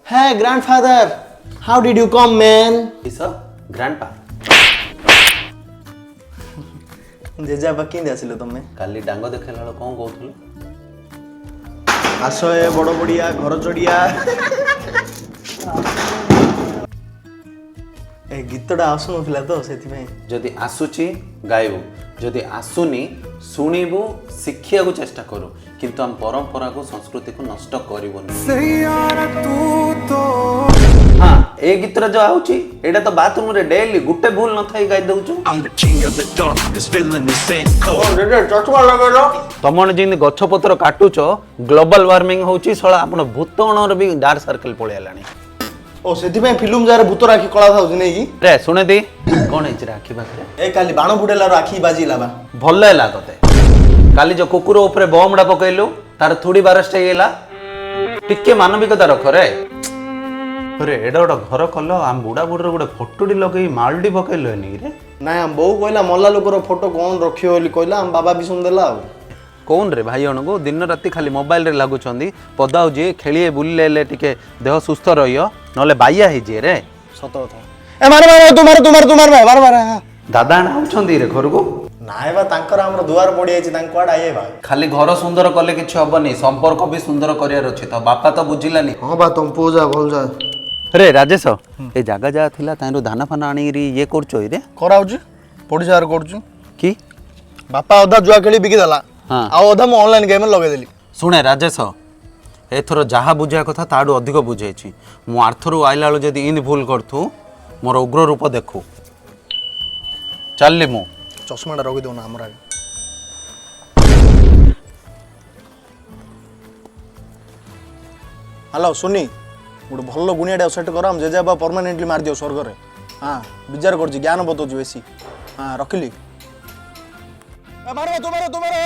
Hey grandfather, how did you come man? Isa, grandpa. जेजा बकिंदे आसिलो तमे काली डांग देखला बेले कौन कहथुल आस ए बड़ बड़िया घर चढ़िया ए गीतटा आसुनथिला तो सेथिପାଇଁ जदि आसुची गाइबू जदि आसुनी शुणिबू शिखिया को चेष्टा करू किंतु हम परंपरा को संस्कृति को नष्ट करिवनी हाँ ए गीतरा जो आउची एटा तो बाथरूम रे डेली गुटे भूल न थाई गाइ दउछु चचमा लगेलो तमन जिन गछ पत्र काटुच ग्लोबल वार्मिंग होची सळा आपण भूतणर भी डार्क सर्कल पळे आलानी ओ सेथिପାଇଁ फिल्म जारे भूत राखी कळा थाउ नै की रे सुने दी कोन है राखी बाखरे ए काली बाण फुटेला राखी बाजी लाबा भल हैला तते काली जो कुकुर ऊपर बमडा पकैलु तार थोड़ी बारस्ट हेला टिके मानविकता रख रे अरे एडा गोटा घर कल आम बुढ़ा बुढ़र गोटे फोटोटी लगे मालडी पकैल रे ना हम बो कहला मल्ला लोकर फोटो कोन रखियो बोली कहला हम बाबा भी सुन देला कौन रे भाई को दिन राति खाली मोबाइल रे लागुछंदी पदाउ जे खेलिए बुलिले टिके देह सुस्थ रहियो नले बाइया हे जे रे सत कथा ए मार मार तुम्हारे बार बार दादा आउछंदी रे घर को नाय बा तांकर हमर दुआर पड़ी आइछि तांक कोड आइए बा खाली घर सुंदर कले किछ हबनी संपर्क भी सुंदर करियार अछि तो बापा तो बुझिलानी हां बा तुम पूजा भल जा रे राजेश ए जागा जा थिला तारो दाना फाना आनी री ये करछो रे कराउछि पड़ी जार करछु की बापा ओधा जुआ खेली बिकी देला हां आ ओधा म ऑनलाइन गेम लगे देली सुने राजेश एथर जहा बुझा कथा ताडू अधिक बुझाइछि मु आर्थरू आइला लो जदी इन भूल करथु मोर उग्र रूप देखु चलली मु चश्माटा रखी दो ना हमरा हेलो सुनी गोटे भल गुणिया सेट कर हम जेजे बा परमानेंटली मार दियो स्वर्ग रे हां विचार करछि ज्ञान बतौछु बेसी हां रखिली मारो तुम्हारे